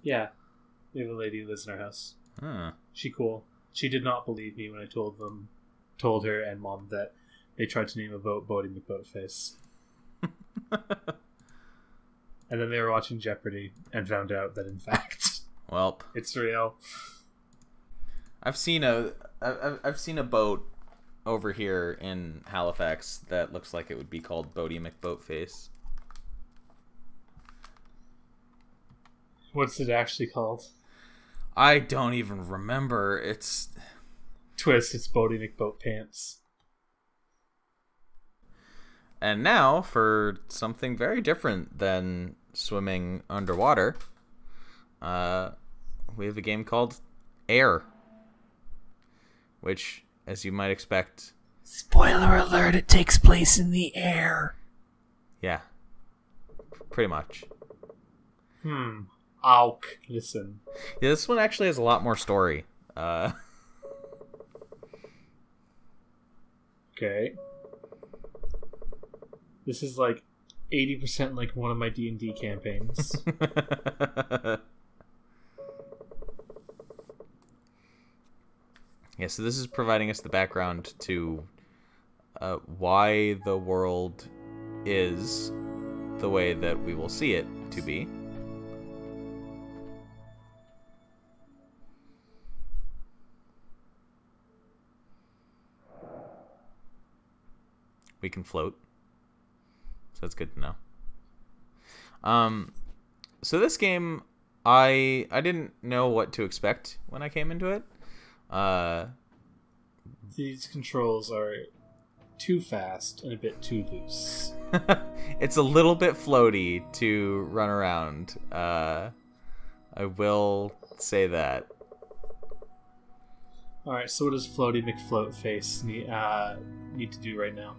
Yeah, we have a lady who lives in our house. Huh. She cool. She did not believe me when I told her and Mom that they tried to name a boat Bodie McBoatface. And then they were watching Jeopardy and found out that in fact, Welp, it's real. I've seen a boat over here in Halifax that looks like it would be called Bodie McBoatface. What's it actually called? I don't even remember. It's Twist. It's Bodie McBoatpants. And now for something very different than swimming underwater, we have a game called Air, which, as you might expect... Spoiler alert, it takes place in the air. Yeah, pretty much. Auk. Listen. Yeah, this one actually has a lot more story. Okay. This is like 80% like one of my D&D campaigns. Yeah, so this is providing us the background to why the world is the way that we will see it to be. We can float. So that's good to know. So this game, I didn't know what to expect when I came into it. These controls are too fast and a bit too loose. It's a little bit floaty to run around. I will say that. Alright, so what does Floaty McFloatface need to do right now?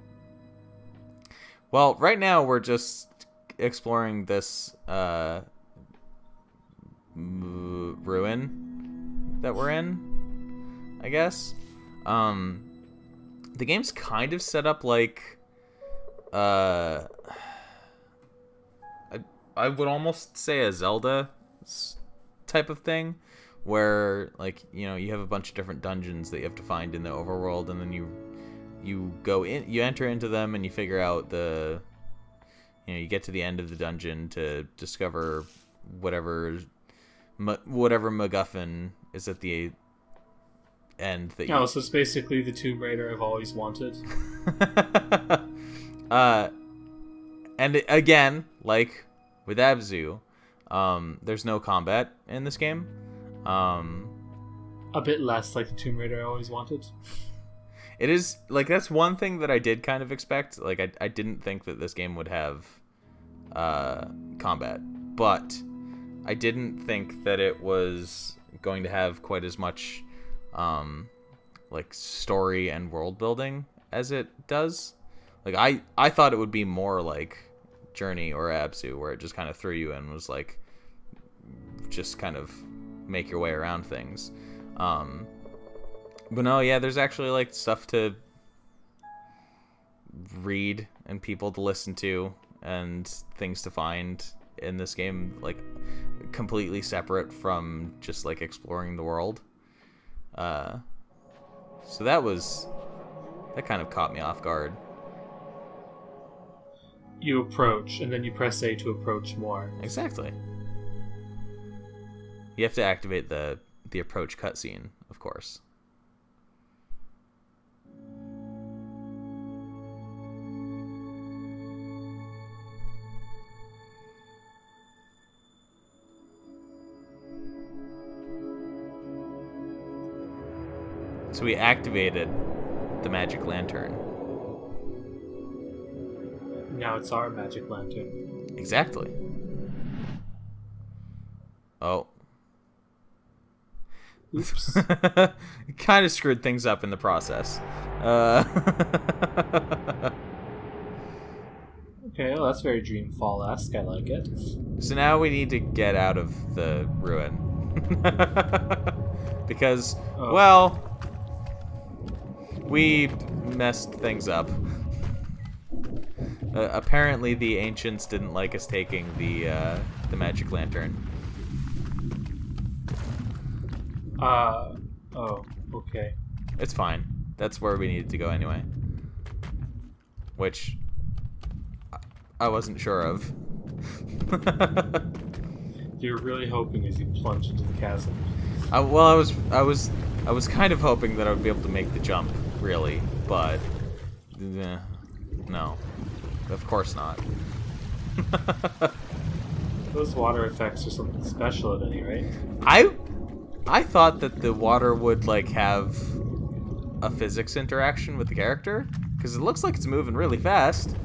Well, right now we're just exploring this ruin that we're in, I guess. The game's kind of set up like I would almost say a Zelda type of thing, where like, you know, you have a bunch of different dungeons that you have to find in the overworld, and then you go in, you enter into them, and you figure out you get to the end of the dungeon to discover whatever MacGuffin is at the end that you... Oh, so it's basically the Tomb Raider I've always wanted. And again, like with Abzu, there's no combat in this game. A bit less like the Tomb Raider I always wanted. It is, like, that's one thing that I did kind of expect. Like, I didn't think that this game would have combat, but I didn't think that it was going to have quite as much like story and world building as it does. Like, I thought it would be more like Journey or Abzu, where it just kind of threw you in and was like, just kind of make your way around things. But no, yeah, there's actually like stuff to read and people to listen to and things to find in this game, like completely separate from just like exploring the world. So that kind of caught me off guard. You approach, and then you press A to approach more. Exactly. You have to activate the approach cutscene, of course. So we activated the magic lantern. Now it's our magic lantern. Exactly. Oh. Oops. Kind of screwed things up in the process. Okay, well, that's very Dreamfall-esque. I like it. So now we need to get out of the ruin. Because, well, we messed things up. Apparently the ancients didn't like us taking the magic lantern. Oh, okay. It's fine. That's where we needed to go anyway. Which I wasn't sure of. You're really hoping as you plunge into the chasm. Well, I was kind of hoping that I would be able to make the jump, really, but no, of course not. Those water effects are something special at any rate. I thought that the water would like have a physics interaction with the character because it looks like it's moving really fast.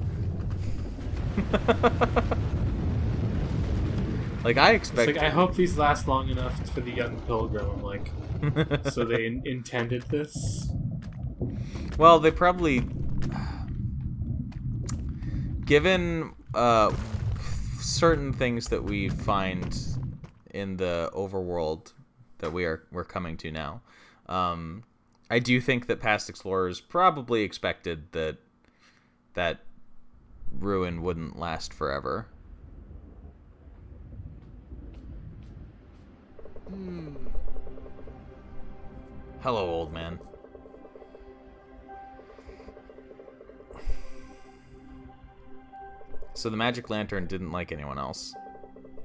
Like I expect. I hope these last long enough for the young pilgrim. I'm like, so they intended this. Well, they probably, given certain things that we find in the overworld that we're coming to now, I do think that past explorers probably expected that ruin wouldn't last forever. Hello, old man. So the magic lantern didn't like anyone else,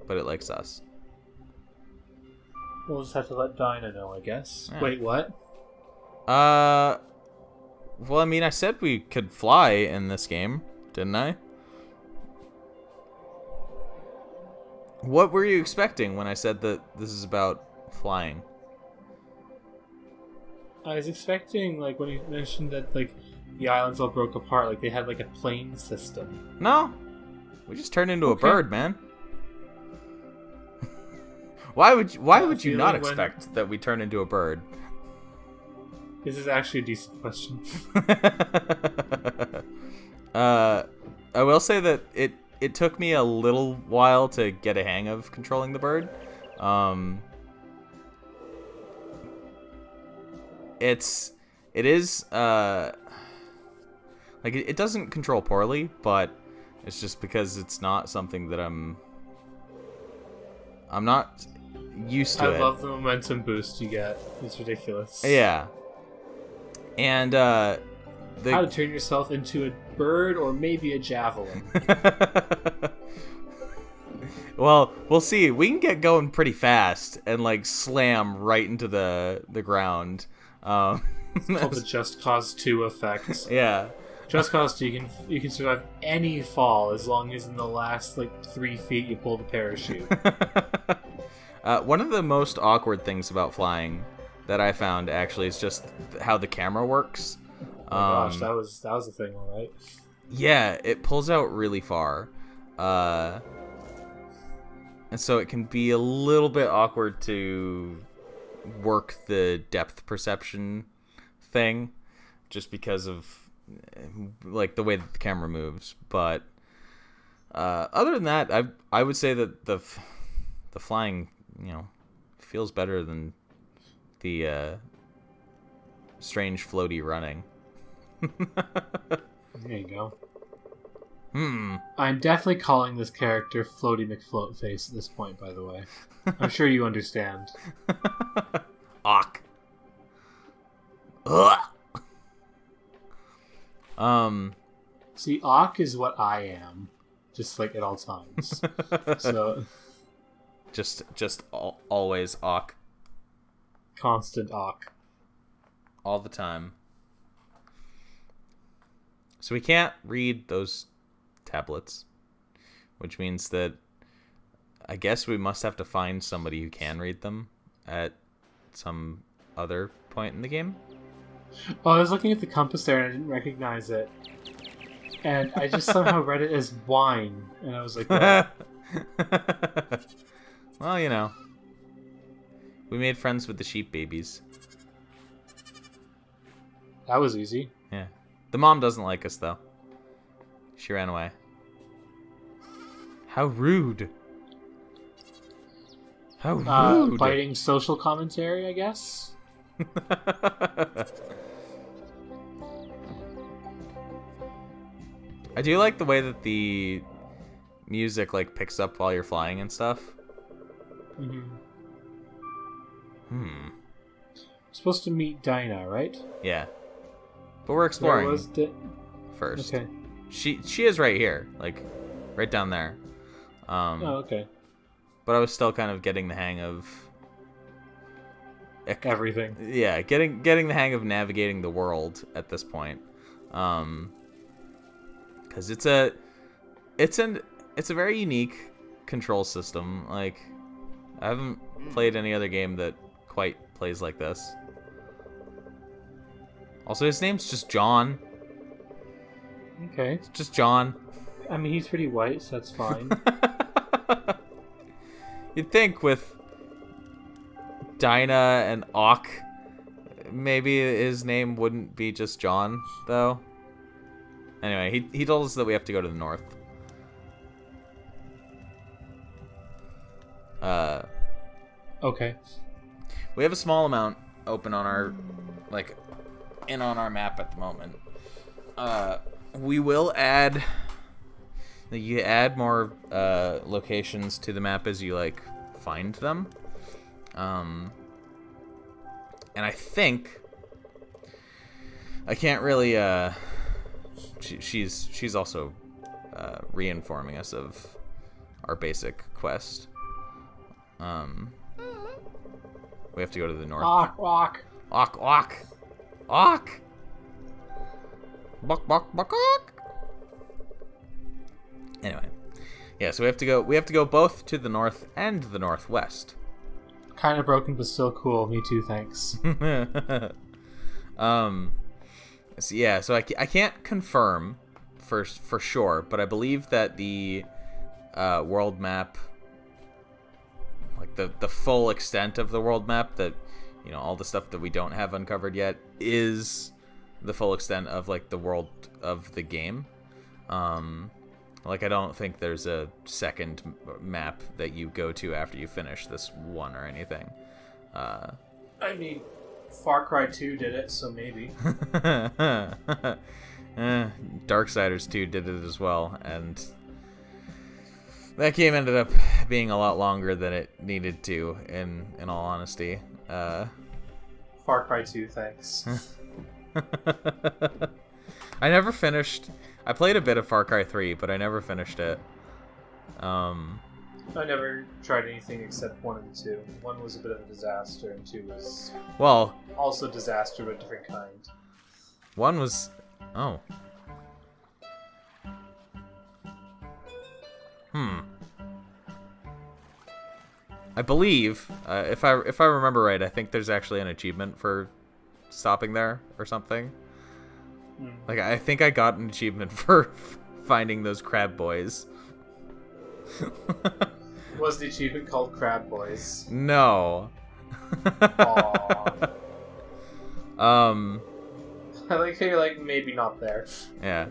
but it likes us. We'll just have to let Dinah know, I guess. Yeah. Wait, what? Well, I mean, I said we could fly in this game, didn't I? What were you expecting when I said that this is about flying? I was expecting, like, when you mentioned that, like, the islands all broke apart, like, they had, like, a plane system. No. We just turned into a bird, man. Why would you not expect that we turn into a bird? This is actually a decent question. I will say that it took me a little while to get a hang of controlling the bird. It is like it doesn't control poorly, but it's just because it's not something that I'm not used to. I love the momentum boost you get. It's ridiculous. Yeah. And how to turn yourself into a bird or maybe a javelin. Well, we'll see. We can get going pretty fast and like slam right into the ground. It's called the Just Cause 2 effect. Yeah. Just Cause 2, you can survive any fall as long as in the last like 3 feet you pull the parachute. One of the most awkward things about flying that I found actually is just how the camera works. Oh my gosh, that was a thing, all right. Yeah, it pulls out really far, and so it can be a little bit awkward to work the depth perception thing, just because of like the way that the camera moves. But other than that, I would say that the flying, feels better than the strange floaty running. There you go. Hmm. I'm definitely calling this character Floaty McFloatface at this point, by the way. I'm sure you understand. Ock. Ugh. See, Ock is what I am, just like at all times. So, just always Ock. Constant Ock. All the time. So we can't read those tablets, which means that I guess we must have to find somebody who can read them at some other point in the game. Oh, I was looking at the compass there and I didn't recognize it. And I just somehow read it as wine. And I was like, what? Well, we made friends with the sheep babies. That was easy. Yeah. The mom doesn't like us, though. She ran away. How rude. How rude. Biting social commentary, I guess? I do like the way that the music like picks up while you're flying and stuff. Mm-hmm. supposed to meet Dinah, right? Yeah. But we're exploring first. Okay. She is right here, like right down there. Oh, okay. But I was still kind of getting the hang of everything. Yeah, getting the hang of navigating the world at this point. Because it's a very unique control system. Like, I haven't played any other game that quite plays like this. Also, his name's just John. Okay. It's just John. I mean, he's pretty white, so that's fine. You'd think with Dinah and Ock, maybe his name wouldn't be just John, though. Anyway, he told us that we have to go to the north. Okay. We have a small amount open on our, like, on our map at the moment. We will add... You add more locations to the map as you, like, find them. And I think... I can't really, She's also re-informing us of our basic quest. We have to go to the north. Ock, ock. Ock, ock. Ock! Buck, buck, buck, ock! Anyway. Yeah, so we have to go both to the north and the northwest. Kind of broken, but still cool. Me too, thanks. So yeah, so I can't confirm for sure, but I believe that the world map, like the full extent of the world map, that, you know, all the stuff that we don't have uncovered yet, is the full extent of, like, the world of the game. Like, I don't think there's a second map that you go to after you finish this one or anything. I mean, Far Cry 2 did it, so maybe. Darksiders 2 did it as well, and that game ended up being a lot longer than it needed to, in all honesty. Far Cry 2, thanks. I never finished... I played a bit of Far Cry 3, but I never finished it. I never tried anything except 1 and 2. 1 was a bit of a disaster, and 2 was... Well... also disaster, but a different kind. 1 was... Oh. I believe, if I remember right, I think there's actually an achievement for stopping there or something. Like, I think I got an achievement for finding those crab boys. Was the achievement called Crab Boys? No. Aww. I like how you're like, maybe not there. Yeah.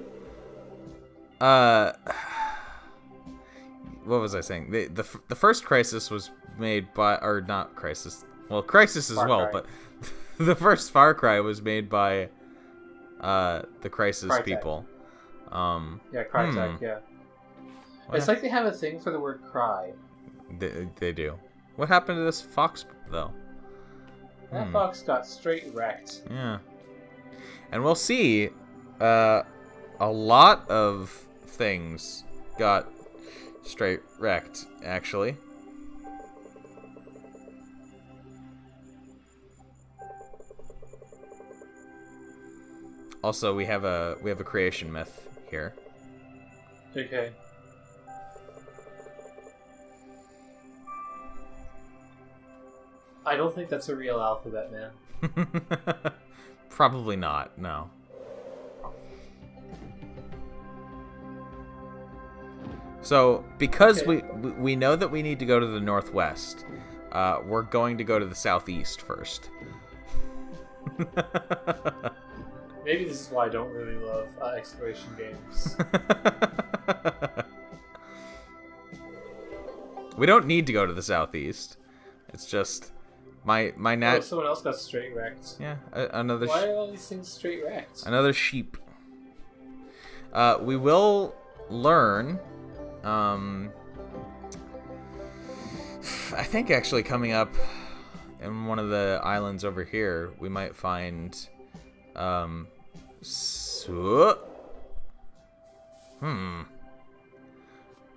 What was I saying? The first Crisis was made by, or not Crisis. Well, Crisis as well, but the first Far Cry was made by the Crisis Crytek people. Yeah, Crytek, yeah. What it's like they have a thing for the word cry. They do. What happened to this fox, though? That fox got straight wrecked. Yeah. And we'll see, a lot of things got straight wrecked, actually. Also, we have a creation myth here. Okay. I don't think that's a real alphabet, man. Probably not, no. So, because we know that we need to go to the northwest, we're going to go to the southeast first. Maybe this is why I don't really love exploration games. We don't need to go to the southeast. It's just my Oh, someone else got straight wrecked. Yeah, another. Why are all these things straight wrecked? Another sheep. We will learn. I think actually coming up in one of the islands over here, we might find, we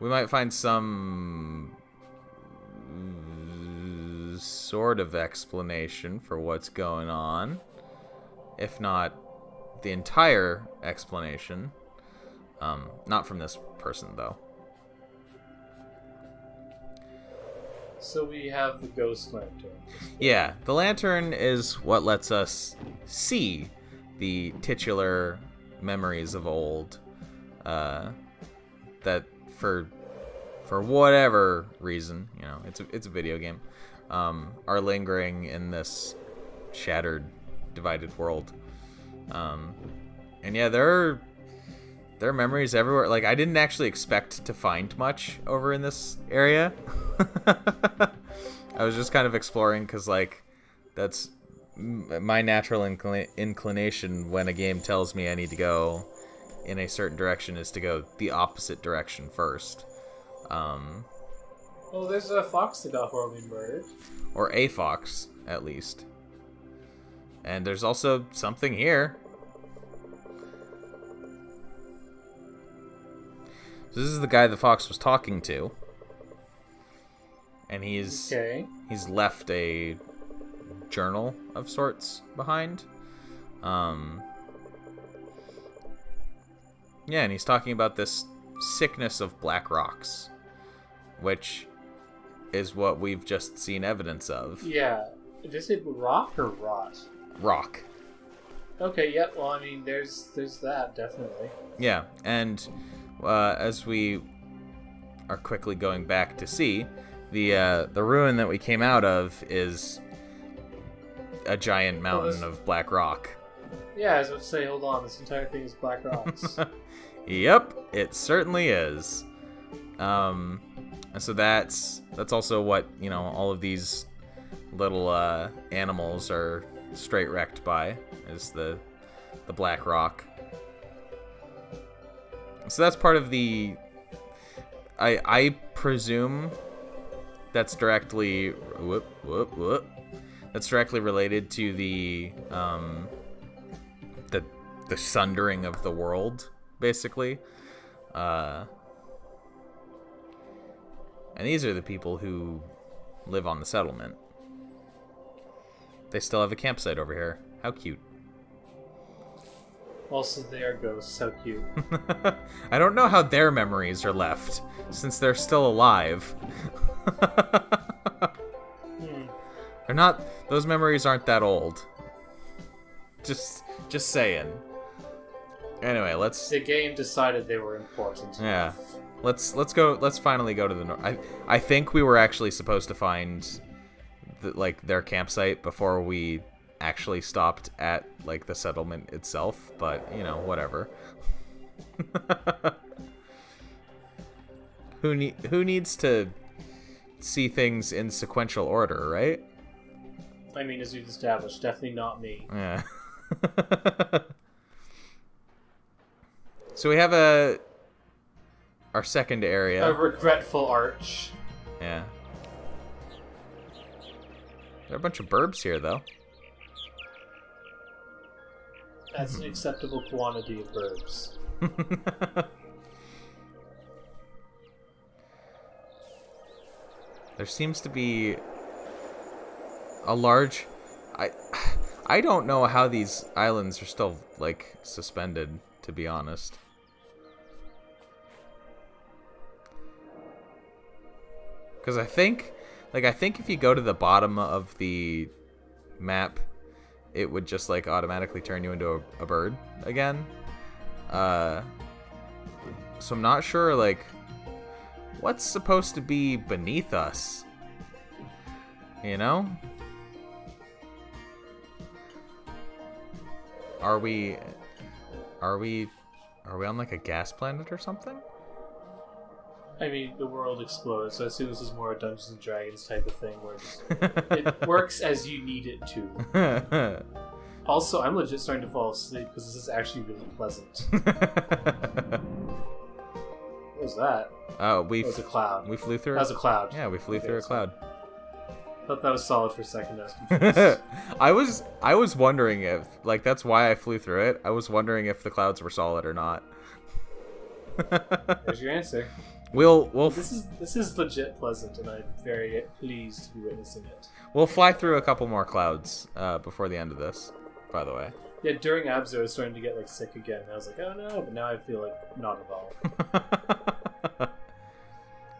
might find some sort of explanation for what's going on, if not the entire explanation. Not from this person, though. So we have the ghost lantern. Yeah, the lantern is what lets us see the titular memories of old, that for whatever reason, you know, it's a video game, are lingering in this shattered, divided world. And yeah, there are memories everywhere. Like, I didn't actually expect to find much over in this area. I was just kind of exploring because, like, that's my natural inclination when a game tells me I need to go in a certain direction is to go the opposite direction first. Oh, there's a fox that got horribly murdered. Or a fox, at least. And there's also something here. So this is the guy the fox was talking to. And he's left a journal of sorts behind. Yeah, and he's talking about this sickness of black rocks, which is what we've just seen evidence of. Yeah. Is it rock or rot? Rock. Okay, yeah, well, I mean, there's that, definitely. Yeah, and as we are quickly going back to see, the ruin that we came out of is a giant mountain of black rock. Yeah, I was about to say, hold on, this entire thing is black rocks. Yep, it certainly is. And so that's also what, you know, all of these little animals are straight wrecked by, is the black rock. So that's part of the... I presume that's directly... That's directly related to the sundering of the world, basically. And these are the people who live on the settlement. They still have a campsite over here. How cute. Also, they are ghosts. How cute. I don't know how their memories are left, since they're still alive. They're not... Those memories aren't that old. Just saying. Anyway, let's... The game decided they were important. Yeah. Let's go... Let's finally go to the north. I think we were actually supposed to find their campsite before we actually stopped at like the settlement itself, but you know, whatever. Who needs to see things in sequential order, right? I mean, as we've established, definitely not me. Yeah. So we have our second area. A regretful arch. Yeah. There are a bunch of burbs here, though. That's an acceptable quantity of verbs. There seems to be a large... I don't know how these islands are still, like, suspended, to be honest. Because I think if you go to the bottom of the map, it would just, like, automatically turn you into a bird again. So I'm not sure, like, what's supposed to be beneath us? You know? Are we on, like, a gas planet or something? I mean, the world explodes, so I assume this is more a Dungeons and Dragons type of thing, where it works as you need it to. Also, I'm legit starting to fall asleep because this is actually really pleasant. What was that? Oh, that was a cloud. We flew through. That was a cloud. Yeah, we flew through a cloud. Thought that was solid for a second. I was confused. I was wondering if, like, that's why I flew through it. I was wondering if the clouds were solid or not. There's your answer. We'll This is legit pleasant, and I'm very pleased to be witnessing it. we'll fly through a couple more clouds before the end of this. By the way. Yeah, during Abzo, I was starting to get like sick again. I was like, oh no, but now I feel like not at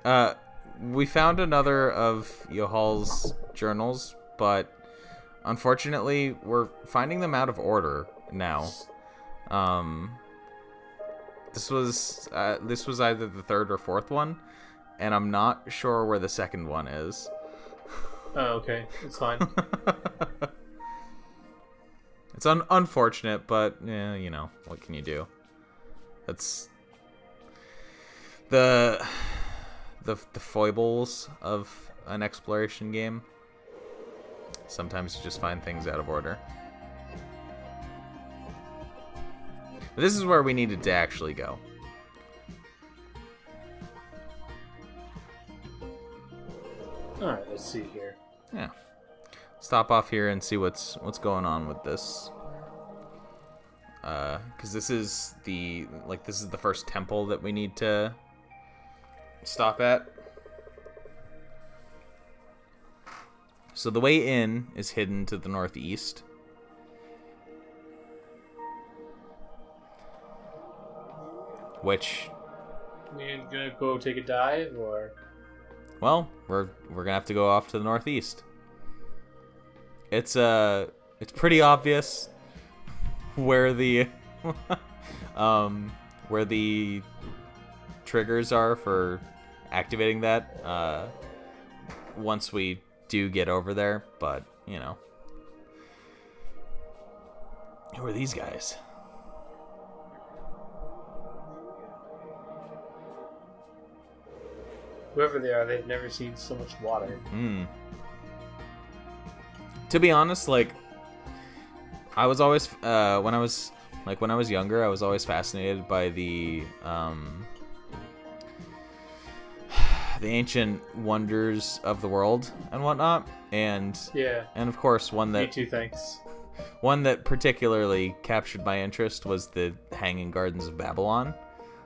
all. We found another of Yohal's journals, but unfortunately, we're finding them out of order now. This was either the third or fourth one, and I'm not sure where the second one is. Oh, okay, it's fine. It's unfortunate, but yeah, you know, what can you do? That's the foibles of an exploration game. Sometimes you just find things out of order. But this is where we needed to actually go. Alright, let's see here. Yeah. Stop off here and see what's going on with this. Because this is the first temple that we need to stop at. So the way in is hidden to the northeast. Which, You gonna go take a dive, or? well, we're gonna have to go off to the northeast. It's pretty obvious where the where the triggers are for activating that once we do get over there, but you know, who are these guys? Whoever they are, they've never seen so much water. To be honest, like, I was always when I was younger, I was always fascinated by the ancient wonders of the world and whatnot, and Yeah. and of course Me too, thanks. one that particularly captured my interest was the Hanging Gardens of Babylon.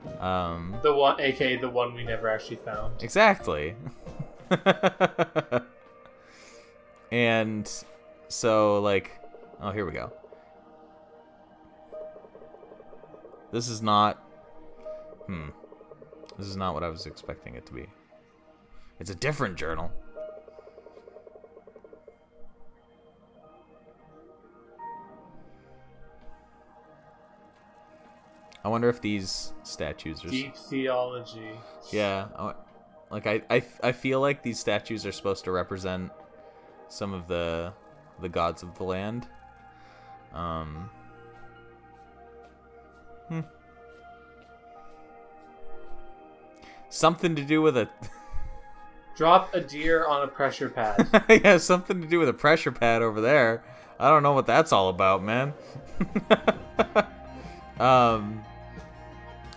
The one, aka the one we never actually found. Exactly. And so, like, oh, here we go. This is not what I was expecting it to be. It's a different journal. I wonder if these statues are... Deep theology. Yeah, like I feel like these statues are supposed to represent some of the gods of the land. Something to do with a... Drop a deer on a pressure pad. Yeah, something to do with a pressure pad over there. I don't know what that's all about, man.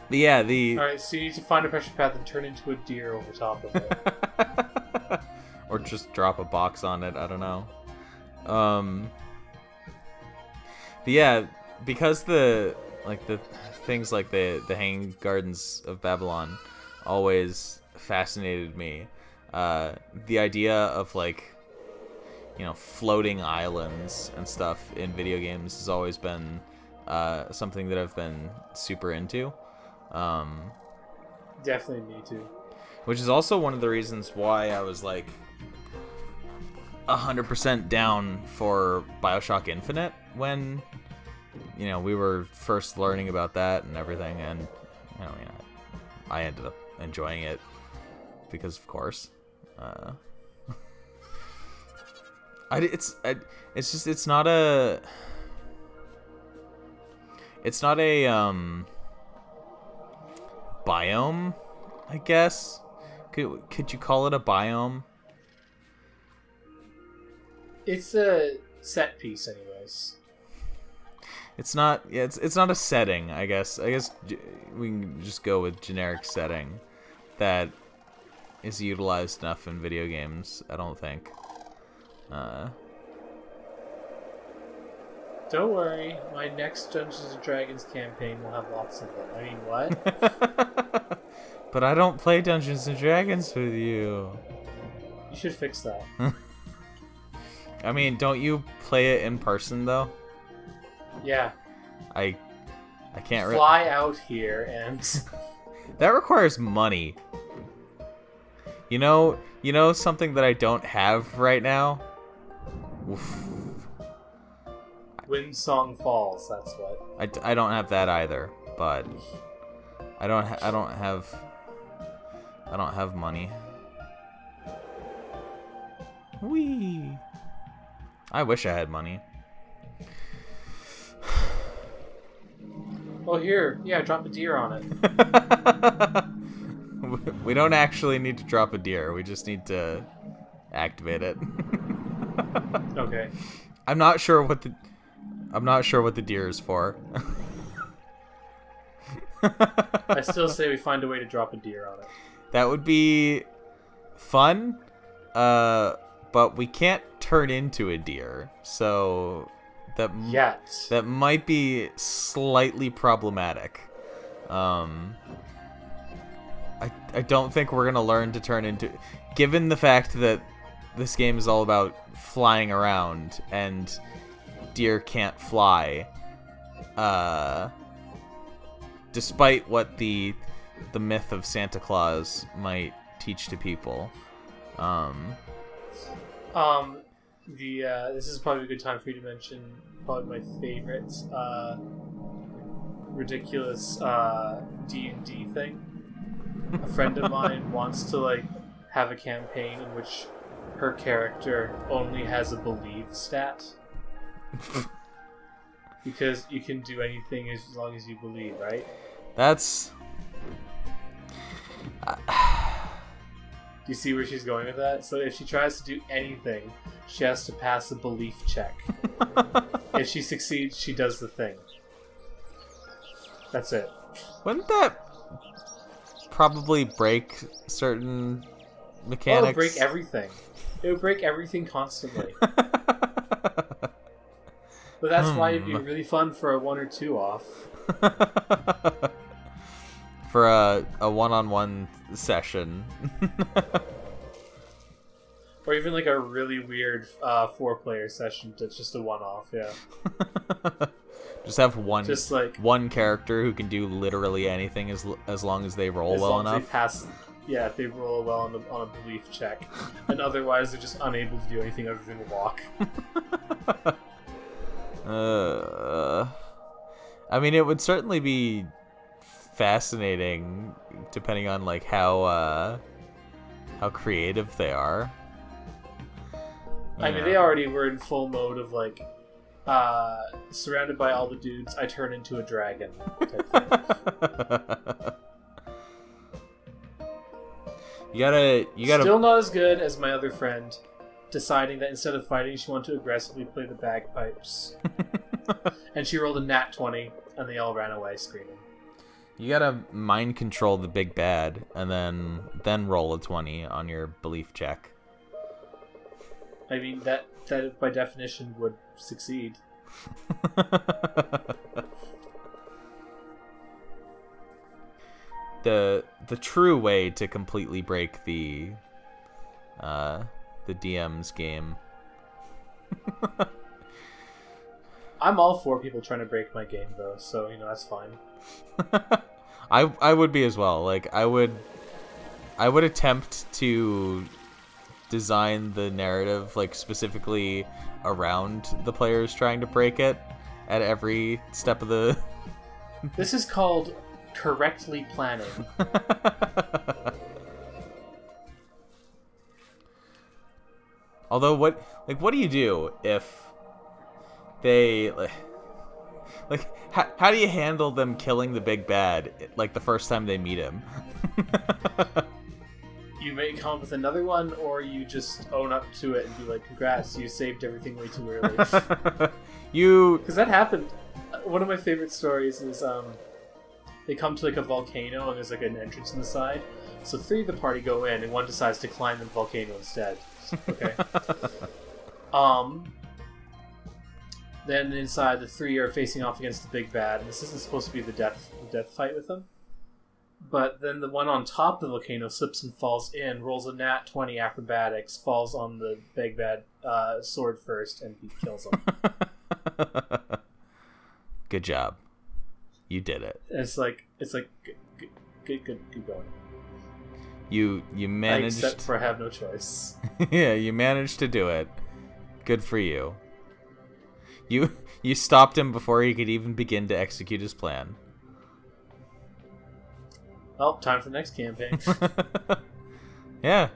But yeah, Alright, so you need to find a pressure pad and turn into a deer over top of it. Or just drop a box on it, I don't know. But yeah, because the things like the Hanging Gardens of Babylon always fascinated me. The idea of, like, you know, floating islands and stuff in video games has always been something that I've been super into. Definitely me too. Which is also one of the reasons why I was like 100% down for BioShock Infinite when, you know, we were first learning about that and everything, and you know, I ended up enjoying it because, of course, it's not a biome, I guess. Could you call it a biome? It's a set piece, anyways. It's not. Yeah, it's not a setting. I guess we can just go with generic setting that is utilized enough in video games. I don't think. Don't worry, my next Dungeons and Dragons campaign will have lots of them. I mean, what? But I don't play Dungeons and Dragons with you. You should fix that. I mean, don't you play it in person though? Yeah. I can't fly out here and that requires money. You know something that I don't have right now? Oof. Wind Song Falls, that's what. I don't have that either, but I don't have money. Whee! I wish I had money. Well, here, yeah, drop a deer on it. We don't actually need to drop a deer. We just need to activate it. Okay. I'm not sure what the deer is for. I still say we find a way to drop a deer on it. That would be fun, but we can't turn into a deer, so that might be slightly problematic. I don't think we're gonna learn to turn into, given the fact that this game is all about flying around and deer can't fly. Despite what the myth of Santa Claus might teach to people. This is probably a good time for you to mention probably my favorite ridiculous D&D thing. A friend of mine wants to have a campaign in which her character only has a believe stat. Because you can do anything as long as you believe, right? That's... Do you see where she's going with that? So if she tries to do anything, she has to pass a belief check. If she succeeds, she does the thing. That's it. Wouldn't that probably break certain mechanics? Oh, it would break everything. It would break everything constantly. But that's why it'd be really fun for a 1 or 2 off. For a one-on-one session. Or even a really weird 4-player session that's just a one-off, yeah. Just have one just one character who can do literally anything as long as they roll well enough. If they roll well on a belief check. And otherwise they're just unable to do anything other than walk. I mean, it would certainly be fascinating, depending on how creative they are. I mean, they already were in full mode of surrounded by all the dudes, I turn into a dragon type thing. You gotta. Still not as good as my other friend, deciding that instead of fighting, she wanted to aggressively play the bagpipes. And she rolled a nat 20, and they all ran away screaming. You gotta mind control the big bad, and then roll a 20 on your belief check. I mean, that by definition would succeed. The true way to completely break the DM's game. I'm all for people trying to break my game, though, so that's fine. I would be as well. I would attempt to design the narrative specifically around the players trying to break it at every step of the. This is called correctly planning. Although, what do you do if they how do you handle them killing the big bad the first time they meet him? You may come up with another one, or you just own up to it and be like, congrats, you saved everything way too early. Because that happened. One of my favorite stories is they come to a volcano and there's an entrance on the side. So 3 of the party go in and one decides to climb the volcano instead. Okay. Um, then inside, the three are facing off against the big bad, and this isn't supposed to be the death fight with them. But then the one on top of the volcano slips and falls in, rolls a nat 20 acrobatics, falls on the big bad sword first, and he kills him. Good job. You did it. It's like good going. You managed. Except for I have no choice. Yeah, you managed to do it. Good for you. You stopped him before he could even begin to execute his plan. Well, time for the next campaign. Yeah,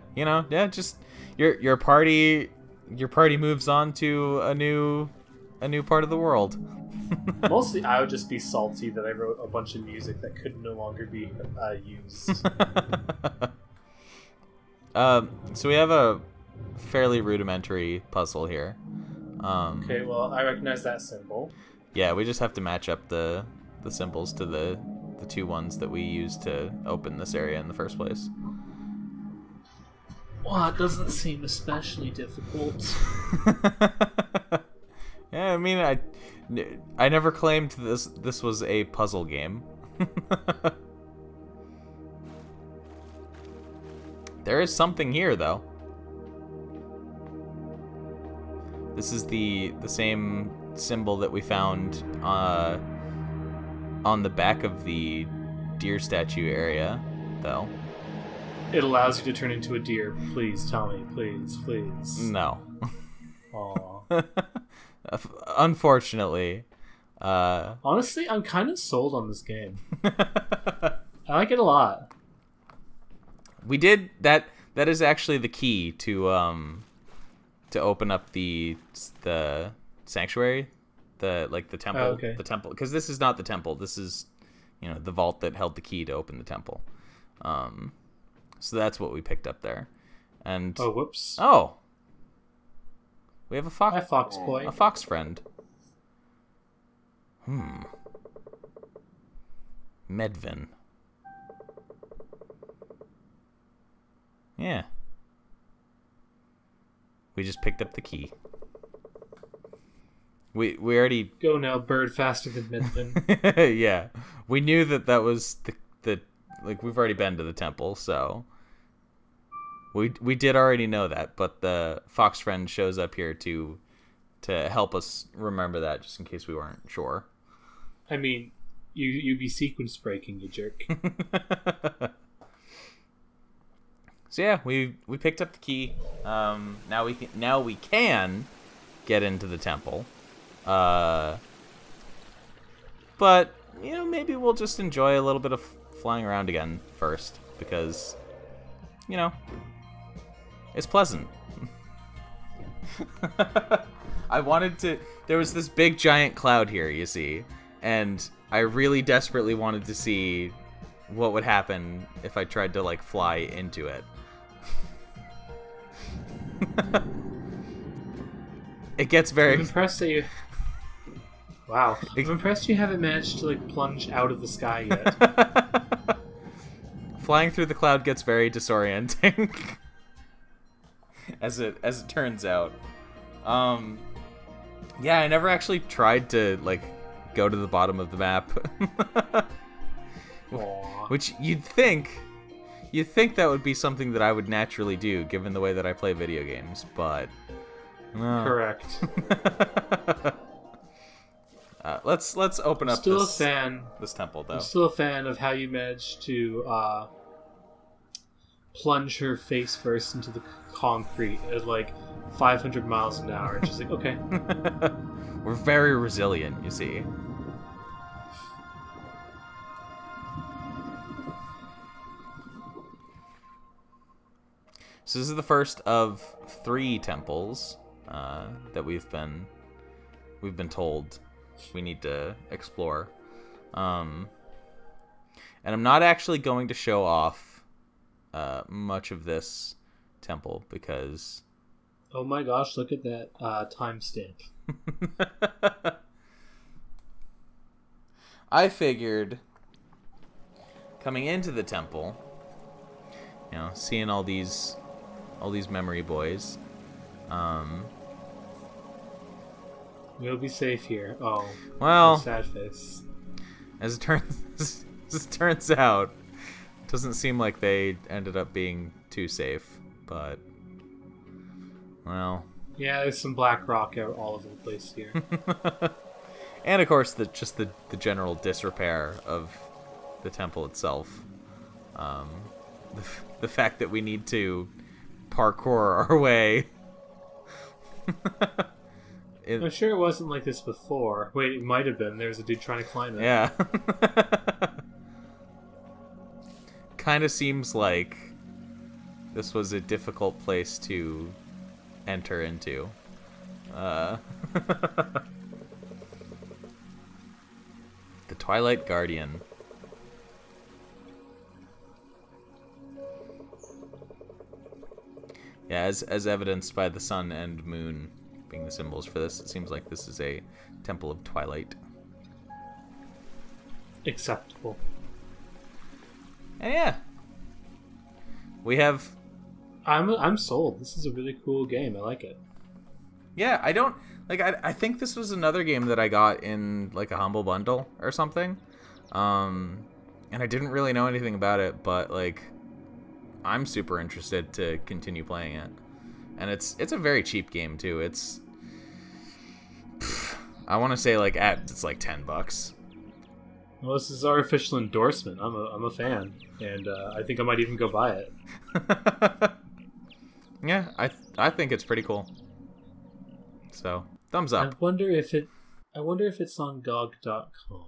just your party moves on to a new part of the world. Mostly, I would just be salty that I wrote a bunch of music that could no longer be used. So we have a fairly rudimentary puzzle here. Okay, well, I recognize that symbol. Yeah, we just have to match up the symbols to the two ones that we used to open this area in the first place. Well, it doesn't seem especially difficult. Yeah, I mean, I never claimed this was a puzzle game. There is something here, though. This is the same symbol that we found on the back of the deer statue area, though. It allows you to turn into a deer. Please tell me. Please. No. Aww. Unfortunately. Honestly, I'm kind of sold on this game. I like it a lot. We did that. That is actually the key to open up the sanctuary, the temple, oh, okay. The temple. Because this is not the temple. This is, the vault that held the key to open the temple. So that's what we picked up there. And oh, whoops. Oh, we have a fox. Hi, fox boy. A fox friend. Medvin. Yeah. We just picked up the key. We already go now, bird faster than Medvin. Yeah, we knew that was the we've already been to the temple, so we did already know that. But the fox friend shows up here to help us remember that, just in case we weren't sure. I mean, you be sequence breaking, you jerk. So yeah, we picked up the key. Now we can get into the temple. But maybe we'll just enjoy a little bit of flying around again first, because it's pleasant. I wanted to. There was this big giant cloud here, you see, and I really desperately wanted to see what would happen if I tried to fly into it. It gets very. I'm impressed that you. Wow, I'm impressed you haven't managed to plunge out of the sky yet. Flying through the cloud gets very disorienting, as it turns out. Yeah, I never actually tried to go to the bottom of the map. Which you'd think that would be something that I would naturally do, given the way that I play video games, but no. Correct. Let's open up this temple, though. I'm still a fan of how you managed to plunge her face first into the concrete at 500 miles an hour. Just okay. We're very resilient, you see. So this is the first of 3 temples that we've been told we need to explore. And I'm not actually going to show off much of this temple because... Oh my gosh, look at that timestamp. I figured coming into the temple, seeing all these memory boys, We'll be safe here. Oh, Well, sad face. as it turns out, it doesn't seem like they ended up being too safe. But, well. Yeah, there's some black rock out all over the place here. And of course, the general disrepair of the temple itself. The fact that we need to parkour our way. I'm sure it wasn't like this before. Wait, it might have been. There was a dude trying to climb it. Yeah. Kind of seems like this was a difficult place to enter into. The Twilight Guardian. Yeah, as evidenced by the sun and moon being the symbols for this, it seems like this is a temple of twilight. Acceptable. And yeah, we have. I'm sold. This is a really cool game. I like it. Yeah, I don't like. I think this was another game that I got in like a humble bundle or something, and I didn't really know anything about it, but like, I'm super interested to continue playing it. And it's a very cheap game too. It's I want to say it's like $10. Well, this is our official endorsement. I'm a fan, and I think I might even go buy it. Yeah, I think it's pretty cool. So thumbs up. I wonder if it's on GOG.com.